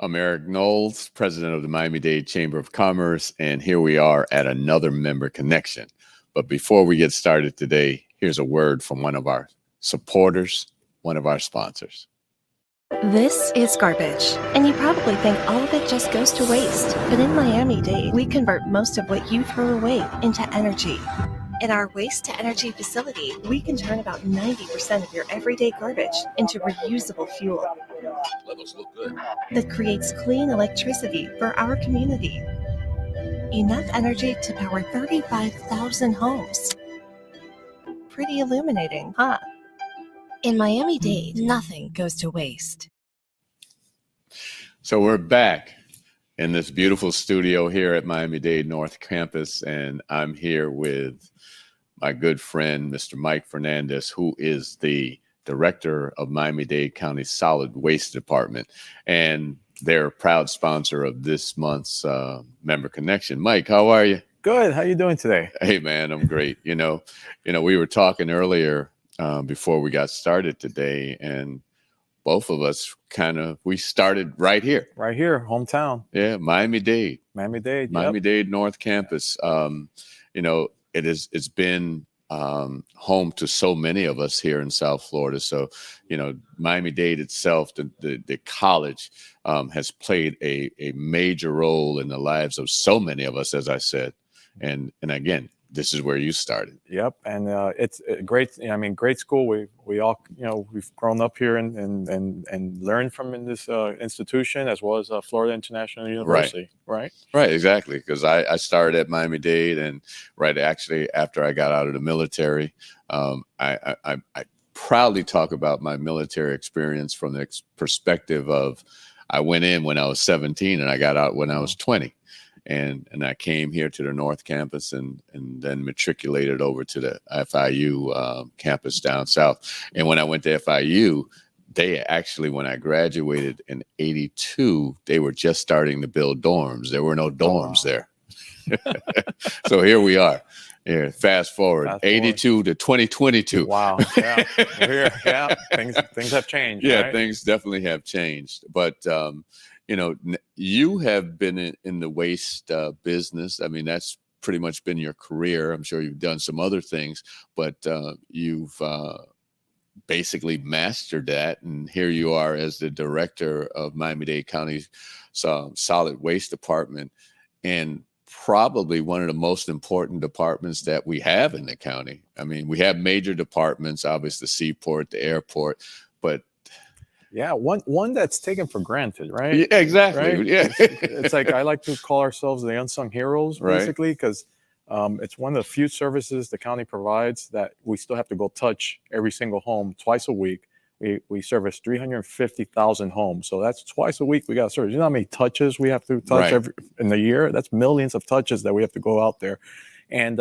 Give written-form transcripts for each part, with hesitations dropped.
I'm Eric Knowles, president of the Miami-Dade Chamber of Commerce, and here we are at another member connection. But before we get started today, here's a word from one of our supporters, one of our sponsors. This is garbage, and you probably think all of it just goes to waste. But in Miami-Dade, we convert most of what you throw away into energy. In our waste-to-energy facility, we can turn about 90% of your everyday garbage into reusable fuel. Levels look good. That creates clean electricity for our community. Enough energy to power 35,000 homes. Pretty illuminating, huh? In Miami-Dade, nothing goes to waste. So we're back in this beautiful studio here at Miami-Dade North Campus, and I'm here with my good friend, Mr. Mike Fernandez, who is the director of Miami-Dade County Solid Waste Department, and they're a proud sponsor of this month's Member Connection. Mike, how are you? Good. How you doing today? Hey, man, I'm great. You know, we were talking earlier before we got started today, and both of us we started right here. Right here, hometown. Yeah, Miami-Dade. Miami-Dade. Miami-Dade North Campus. It's been home to so many of us here in South Florida. So, Miami-Dade itself, the college has played a major role in the lives of so many of us, as I said. And again, this is where you started. Yep, and it's great. I mean, great school. We all, we've grown up here and learned from this institution, as well as Florida International University. Right, exactly. Because I started at Miami-Dade, and actually after I got out of the military, I proudly talk about my military experience from the perspective of I went in when I was 17 and I got out when I was 20. And I came here to the North Campus and then matriculated over to the FIU campus down south. And when I went to FIU, they actually, when I graduated in 82, they were just starting to build dorms. There were no dorms there. So here we are. Here, fast forward, 82 to 2022. Wow. Yeah. We're here. Yeah. Things have changed. Yeah, right? Things definitely have changed. But you have been in the waste business. I mean, that's pretty much been your career. I'm sure you've done some other things, but you've basically mastered that. And here you are as the director of Miami-Dade County's Solid Waste Department, and probably one of the most important departments that we have in the county. I mean, we have major departments, obviously the seaport, the airport, but yeah, one that's taken for granted, right? Yeah, exactly. Right? Yeah, it's like I like to call ourselves the unsung heroes, basically, because it's one of the few services the county provides that we still have to go touch every single home twice a week. We service 350,000 homes, so that's twice a week we got to service. You know how many touches we have to touch in the year? That's millions of touches that we have to go out there. And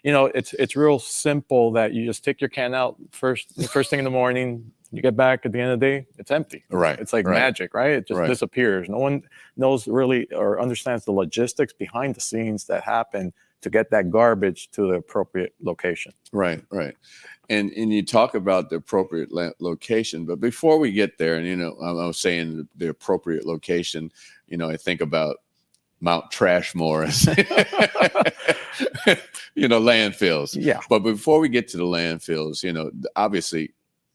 it's real simple that you just take your can out first thing in the morning. You get back at the end of the day, it's empty. Right. It's like magic, right? It just disappears. No one knows really or understands the logistics behind the scenes that happen to get that garbage to the appropriate location. Right. And you talk about the appropriate location, but before we get there, and I was saying the appropriate location, I think about Mount Trashmore as landfills. Yeah. But before we get to the landfills, obviously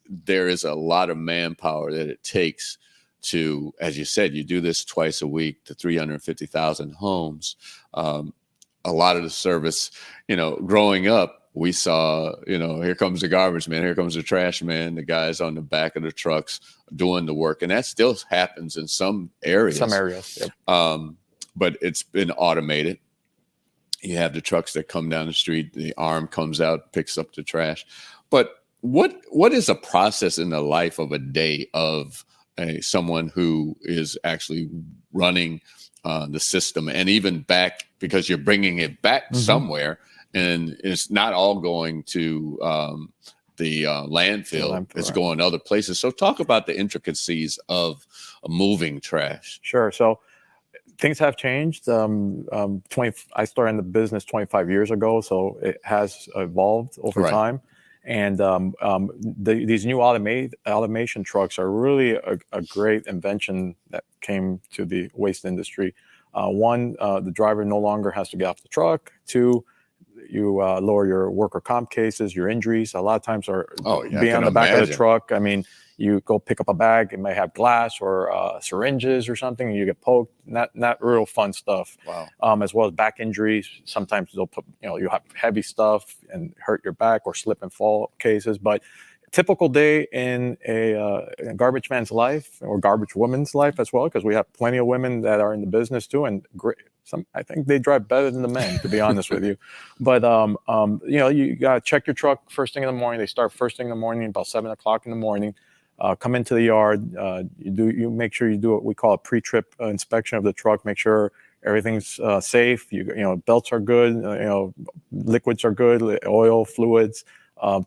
there is a lot of manpower that it takes to, as you said, you do this twice a week to 350,000 homes. A lot of the service, growing up, we saw, here comes the garbage man, here comes the trash man, the guys on the back of the trucks doing the work. And that still happens in some areas. Yep. But it's been automated. You have the trucks that come down the street, the arm comes out, picks up the trash. But what is a process in the life of a day of someone who is actually running the system, and even back, because you're bringing it back somewhere, and it's not all going to the landfill. It's going other places. So talk about the intricacies of moving trash. Sure. So things have changed. I started in the business 25 years ago, so it has evolved over time. And these new automation trucks are really a great invention that came to the waste industry. One, the driver no longer has to get off the truck. Two, you lower your worker comp cases, your injuries. A lot of times are be on the back of the truck. I mean, you go pick up a bag, it may have glass or syringes or something, and you get poked. Not real fun stuff. Wow. As well as back injuries. Sometimes they'll put, you have heavy stuff and hurt your back, or slip and fall cases. But typical day in a garbage man's life, or garbage woman's life as well, because we have plenty of women that are in the business too, and I think they drive better than the men, to be honest with you. But you gotta check your truck first thing in the morning. They start first thing in the morning, about 7 o'clock in the morning. Come into the yard. You make sure you do what we call a pre-trip inspection of the truck. Make sure everything's safe. Belts are good. Liquids are good. Oil, fluids,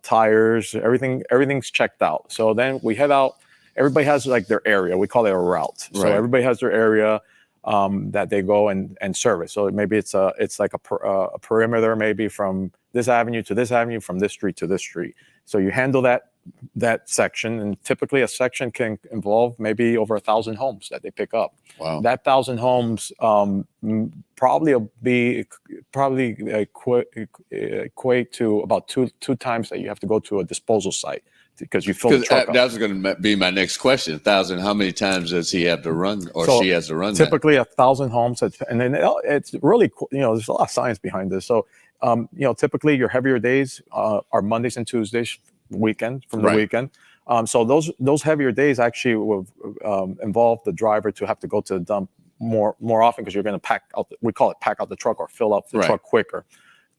tires. Everything's checked out. So then we head out. Everybody has like their area. We call it a route. So everybody has their area that they go and service. So maybe it's like a perimeter, maybe from this avenue to this avenue, from this street to this street. So you handle that section, and typically a section can involve maybe over 1,000 homes that they pick up. Wow. That 1,000 homes probably equate to about two times that you have to go to a disposal site, because you fill the truck up. That was going to be my next question. 1,000. How many times does he have to run, or she has to run? Typically 1,000 homes, and then it's really cool. There's a lot of science behind this. So typically your heavier days are Mondays and Tuesdays, weekend. So those heavier days actually will involve the driver to have to go to the dump more often, because you're going to pack out. We call it pack out the truck, or fill up the truck quicker.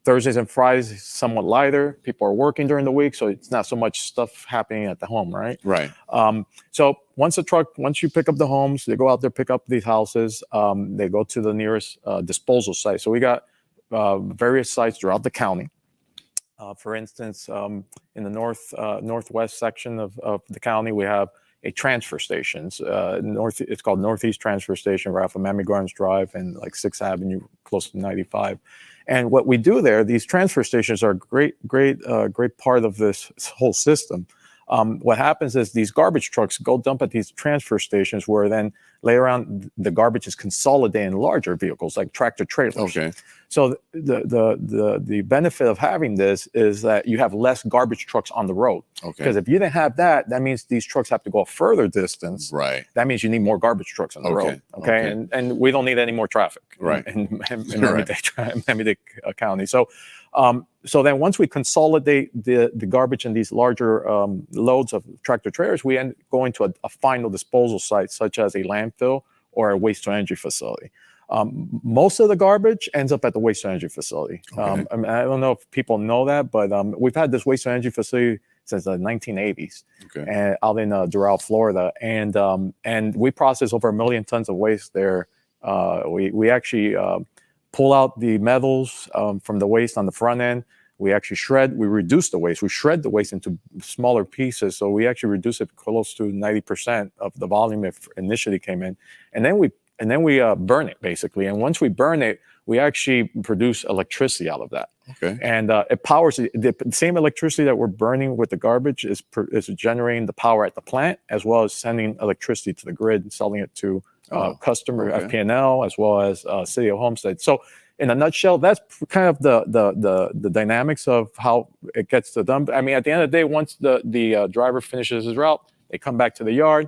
Thursdays and Fridays somewhat lighter. People are working during the week, so it's not so much stuff happening at the home, right? Right. So once you pick up the homes, they go out there, pick up these houses. They go to the nearest disposal site. So we got various sites throughout the county. For instance, in the northwest section of the county, we have a transfer station. It's called Northeast Transfer Station, right off of Miami Gardens Drive and like 6th Avenue, close to 95. And what we do there, these transfer stations are great part of this whole system. What happens is these garbage trucks go dump at these transfer stations, where then later on the garbage is consolidated in larger vehicles like tractor trailers. Okay. So the benefit of having this is that you have less garbage trucks on the road. Okay. Because if you didn't have that, that means these trucks have to go a further distance. Right. That means you need more garbage trucks on the road. Okay. And we don't need any more traffic. Right. In Miami-Dade County. So then once we consolidate the garbage in these larger loads of tractor trailers, we end going to a final disposal site, such as a landfill or a waste-to-energy facility. Most of the garbage ends up at the waste-to-energy facility. Okay. I don't know if people know that, but we've had this waste-to-energy facility since the 1980s, and out in Doral, Florida, and we process over 1 million tons of waste there. We actually pull out the metals from the waste on the front end. We actually reduce the waste. We shred the waste into smaller pieces. So we actually reduce it close to 90% of the volume it initially came in. And then we burn it, basically. And once we burn it, we actually produce electricity out of that. Okay. And it powers the same electricity that we're burning with the garbage is generating the power at the plant, as well as sending electricity to the grid and selling it to customer FP&L, as well as City of Homestead. So in a nutshell, that's kind of the dynamics of how it gets to dump. I mean, at the end of the day, once the driver finishes his route, they come back to the yard,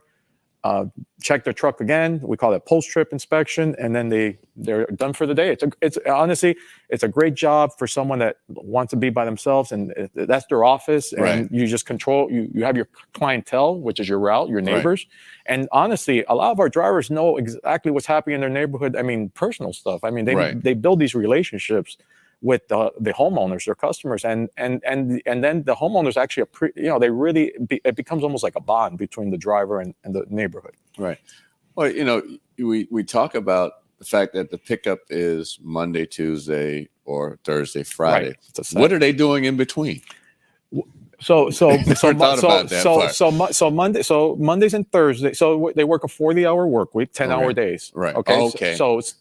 check their truck again. We call it post-trip inspection, and then they're done for the day. It's honestly, it's a great job for someone that wants to be by themselves, and that's their office. And you just control. You have your clientele, which is your route, your neighbors. And honestly, a lot of our drivers know exactly what's happening in their neighborhood. I mean, personal stuff. I mean, they build these relationships with the homeowners, their customers, and then the homeowners actually, it becomes almost like a bond between the driver and the neighborhood. Right. Well, we talk about the fact that the pickup is Monday, Tuesday, or Thursday, Friday. What are they doing in between? Mondays and Thursdays. So they work a 40-hour work week, 10-hour days. Right. Okay. Okay. So it's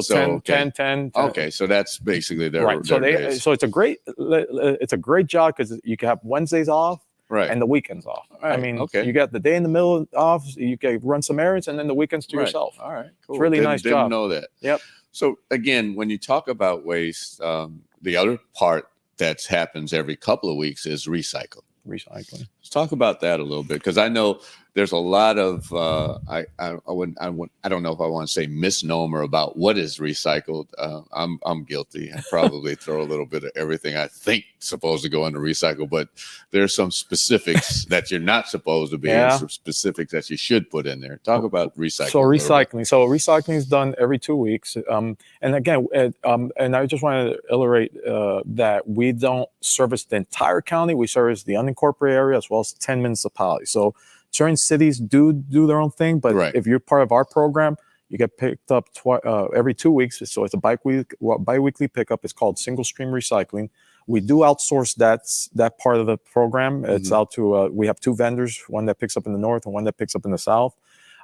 10, 10, 10. Okay. So that's basically their right. So days. so it's a great job because you can have Wednesdays off. Right. And the weekends off. Right. I mean, you got the day in the middle off, you can run some errands, and then the weekends to yourself. All right, cool. It's really nice job. Didn't know that. Yep. So again, when you talk about waste, the other part that happens every couple of weeks is recycle. Let's talk about that a little bit, because I know there's a lot of I don't know if I want to say misnomer about what is recycled. I'm guilty. I probably throw a little bit of everything I think supposed to go into recycle, but there's some specifics that you're not supposed to be, and some specifics that you should put in there. Talk about recycling. So recycling is done every 2 weeks, and again, and I just want to illustrate that we don't service the entire county. We service the unincorporated area as well as 10 municipalities. So certain cities do their own thing, but if you're part of our program, you get picked up every 2 weeks. So it's a bi-weekly pickup. It's called single stream recycling. We do outsource that part of the program. It's out to we have 2 vendors, one that picks up in the north and one that picks up in the south.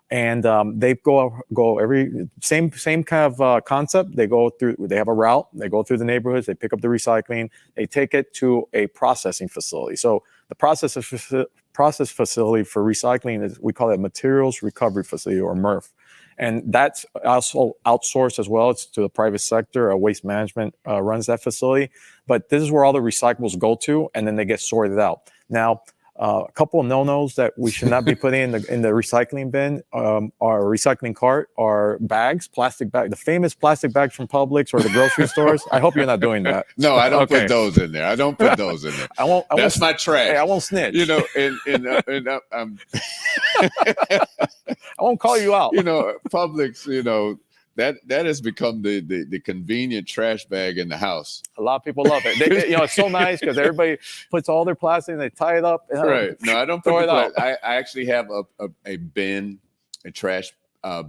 And they go every same kind of concept. They go through. They have a route. They go through the neighborhoods. They pick up the recycling. They take it to a processing facility. So the process facility for recycling is, we call it materials recovery facility, or MRF, and that's also outsourced as well. It's to the private sector. Waste Management runs that facility, but this is where all the recyclables go to, and then they get sorted out. Now, a couple of no-nos that we should not be putting in the recycling bin, or recycling cart, are bags, plastic bag, the famous plastic bags from Publix or the grocery stores. I hope you're not doing that. No, I don't put those in there. I don't put those in there. That's my trash. Hey, I won't snitch. You know, I won't call you out. You know, Publix, you know, that has become the convenient trash bag in the house. A lot of people love it. It's so nice because everybody puts all their plastic and they tie it up. Right. No, I don't put it out. I actually have a bin, a trash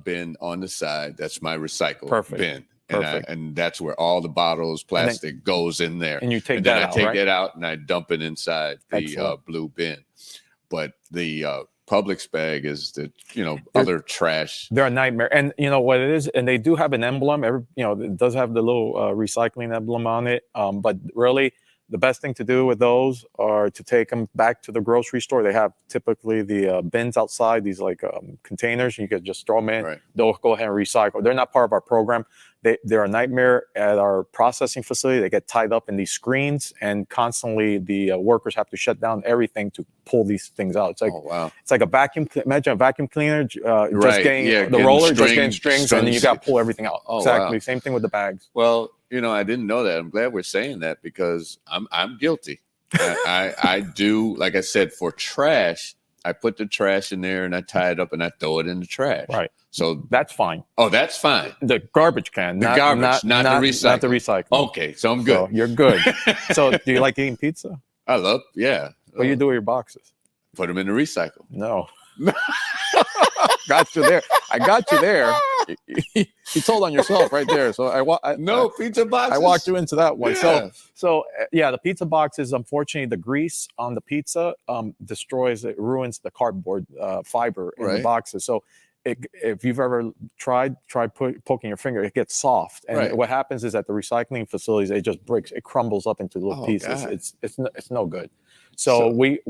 bin on the side. That's my recycle bin. And that's where all the bottles, plastic goes in there. And you take and that then out, I take it out and I dump it inside the blue bin. But the Publix bag is other trash. They're a nightmare. And you know what it is? And they do have an emblem. It does have the little recycling emblem on it. But really, the best thing to do with those are to take them back to the grocery store. They have typically the bins outside, these containers. You could just throw them in. Right. They'll go ahead and recycle. They're not part of our program. They're a nightmare at our processing facility. They get tied up in these screens, and constantly the workers have to shut down everything to pull these things out. It's like, it's like a vacuum. Imagine a vacuum cleaner just getting the roller, just getting strings, and then you got to pull everything out. Exactly. Wow. Same thing with the bags. Well, I didn't know that. I'm glad we're saying that, because I'm guilty. I do, like I said, for trash, I put the trash in there and I tie it up and I throw it in the trash. Right. So that's fine. Oh, that's fine. The garbage can. Not the recycle. Not the recycle. Okay, so I'm good. So you're good. So do you like eating pizza? I love, yeah. What do you do with your boxes? Put them in the recycle. No. Got you there. I got you there. You told on yourself right there. So pizza boxes. I walked you into that one. Yeah. So the pizza boxes, unfortunately, the grease on the pizza ruins the cardboard fiber in the boxes. So if you've ever tried poking your finger, it gets soft. And what happens is at the recycling facilities, it just breaks. It crumbles up into little pieces. God. It's no good. So we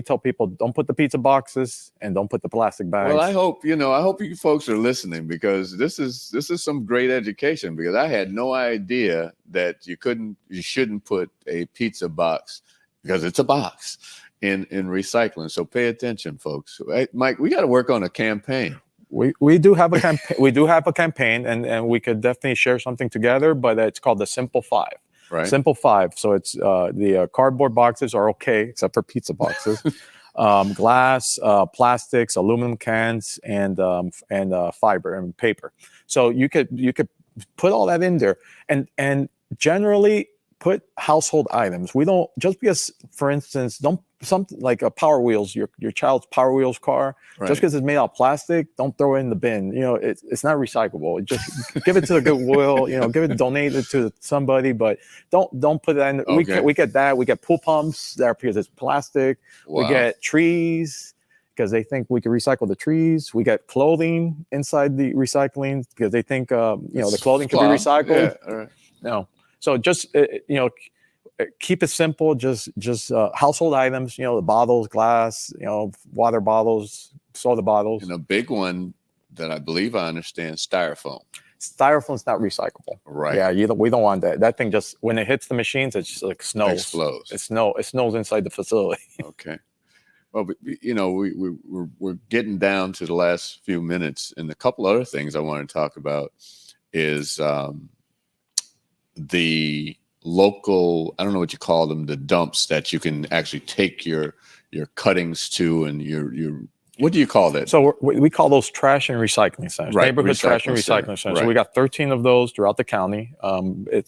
tell people, don't put the pizza boxes and don't put the plastic bags. Well, I hope you folks are listening, because this is some great education, because I had no idea that you shouldn't put a pizza box, because it's a box, in recycling. So pay attention, folks. Right, Mike, we got to work on a campaign. We do have a campaign. We do have a campaign, and we could definitely share something together. But it's called the Simple 5. Right. Simple 5. So it's the cardboard boxes are okay, except for pizza boxes. Glass, plastics, aluminum cans, and fiber and paper. So you could put all that in there, and generally put household items. We don't, just because, for instance, don't something like a Power Wheels, your child's Power Wheels car, just because it's made out of plastic, don't throw it in the bin. You know, it's not recyclable. Just give it to the Goodwill. You know, donate it to somebody, but don't put it in. Okay. We get that. We get pool pumps that because it's plastic. Wow. We get trees because they think we can recycle the trees. We get clothing inside the recycling because they think the clothing can be recycled. Yeah, all right. No. So just keep it simple. Just household items. You know, the bottles, glass. You know, water bottles, soda bottles. And a big one that I believe I understand, styrofoam. Styrofoam's not recyclable. Right. Yeah. We don't want that. That thing just, when it hits the machines, it just like snows. Explodes. It snows inside the facility. Okay. Well, but, you know, we're getting down to the last few minutes, and a couple other things I want to talk about is the local, I don't know what you call them, the dumps that you can actually take your cuttings to, and your what do you call that? So we call those trash and recycling centers, right. neighborhood trash and recycling centers. Right. So we got 13 of those throughout the county.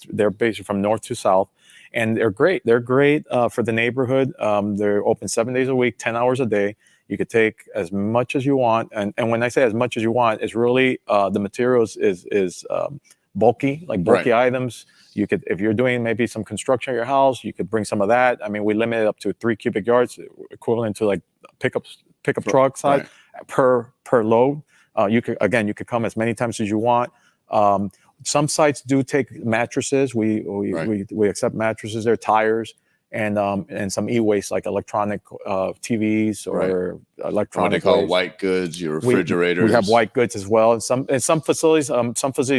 They're basically from north to south. And they're great. They're great for the neighborhood. They're open 7 days a week, 10 hours a day. You could take as much as you want. And when I say as much as you want, it's really the materials is bulky, like bulky items. You could, if you're doing maybe some construction at your house, you could bring some of that. I mean, we limit it up to 3 cubic yards, equivalent to like pickup truck size per load. You could come as many times as you want. Some sites do take mattresses. We accept mattresses, their tires, and some e-waste like electronic TVs or electronic. What they call waste. white goods, your refrigerators. We have white goods as well. And some facilities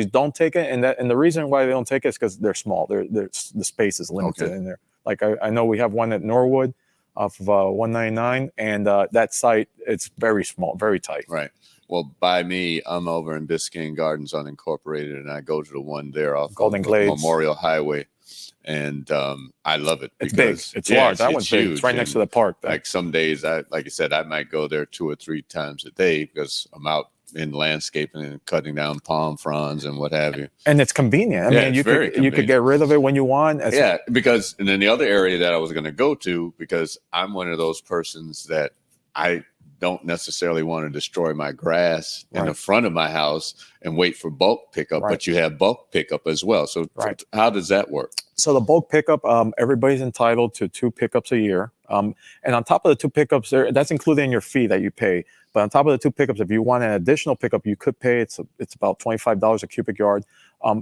don't take it, and the reason why they don't take it is because they're small. The space is limited in there. Like I know we have one at Norwood off of 199, and that site, it's very small, very tight. Right. Well, by me, I'm over in Biscayne Gardens Unincorporated, and I go to the one there off Golden Glades Memorial Highway, and I love it. It's big. It's large. That one's big. It's right next to the park. Like some days, like you said, I might go there 2 or 3 times a day because I'm out in landscaping and cutting down palm fronds and what have you. And it's convenient. I mean, you could get rid of it when you want. And then the other area that I was going to go to, because I'm one of those persons that I don't necessarily want to destroy my grass in the front of my house and wait for bulk pickup, but you have bulk pickup as well. So how does that work? So the bulk pickup, everybody's entitled to 2 pickups a year. And on top of the 2 pickups, that's included in your fee that you pay. But on top of the 2 pickups, if you want an additional pickup, you could pay. It's about $25 a cubic yard.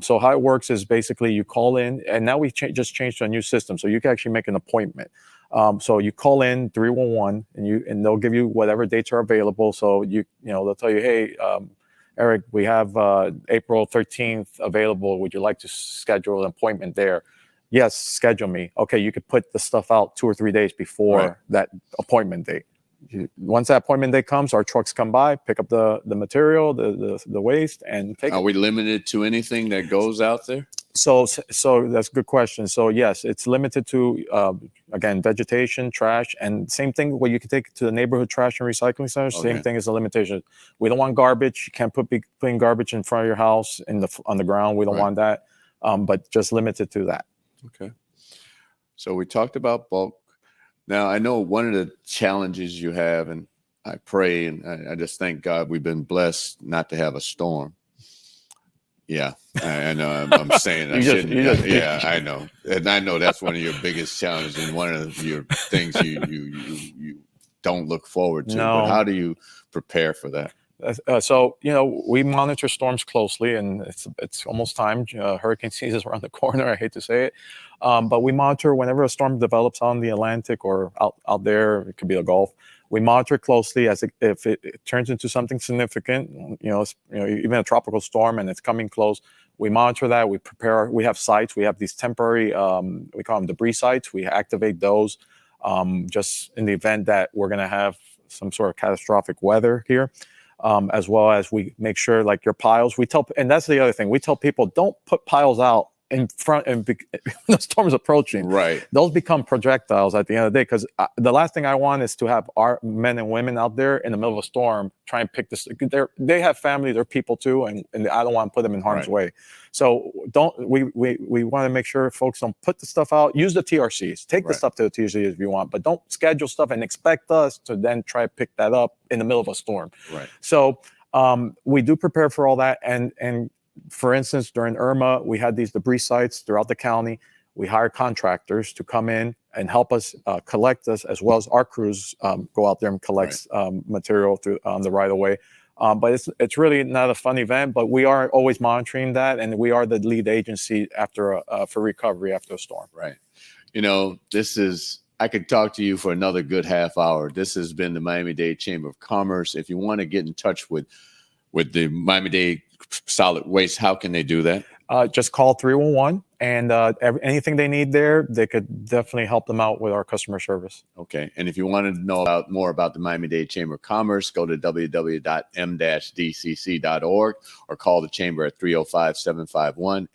So how it works is basically you call in, and now we just changed to a new system. So you can actually make an appointment. So you call in 311 and they'll give you whatever dates are available. So they'll tell you, hey, Eric, we have April 13th available. Would you like to schedule an appointment there? Yes, schedule me. Okay, you could put the stuff out 2 or 3 days before that appointment date. Once that appointment day comes, our trucks come by, pick up the material, the waste, and take it. Are we limited to anything that goes out there? So that's a good question. So yes, it's limited to again, vegetation, trash, and same thing where you can take it to the neighborhood trash and recycling centers. Same thing as a limitation. We don't want garbage. You can't be putting garbage in front of your house on the ground. We don't want that. But just limited to that. Okay. So we talked about bulk. Now I know one of the challenges you have, and I pray and I just thank God we've been blessed not to have a storm. Yeah, I know. I'm saying I shouldn't. Yeah, I know, and I know that's one of your biggest challenges and one of your things you don't look forward to. No. But how do you prepare for that? So we monitor storms closely, and it's almost time. Hurricane season is around the corner. I hate to say it, but we monitor whenever a storm develops on the Atlantic or out there. It could be the Gulf. We monitor closely if it turns into something significant. Even a tropical storm, and it's coming close. We monitor that. We prepare. We have sites. We have these temporary. We call them debris sites. We activate those just in the event that we're going to have some sort of catastrophic weather here. As well as we make sure, like your piles, and that's the other thing. We tell people, don't put piles out in front and the storm's approaching, Right. those become projectiles at the end of the day. Because the last thing I want is to have our men and women out there in the middle of a storm try and pick this. They have family, they're people too, and I don't want to put them in harm's way. So we want to make sure folks don't put the stuff out. Use the TRCs. Take the stuff to the TRCs if you want, but don't schedule stuff and expect us to then try to pick that up in the middle of a storm. Right. So we do prepare for all that, and for instance, during Irma, we had these debris sites throughout the county. We hired contractors to come in and help us collect us, as well as our crews go out there and collect material through the right of way. But it's really not a fun event, but we are always monitoring that, and we are the lead agency after for recovery after a storm. Right. You know, I could talk to you for another good half hour. This has been the Miami-Dade Chamber of Commerce. If you want to get in touch with the Miami-Dade Solid Waste, how can they do that? Just call 311, and anything they need there, they could definitely help them out with our customer service. Okay. And if you wanted to know more about the Miami-Dade Chamber of Commerce, go to www.m-dcc.org or call the chamber at 305-751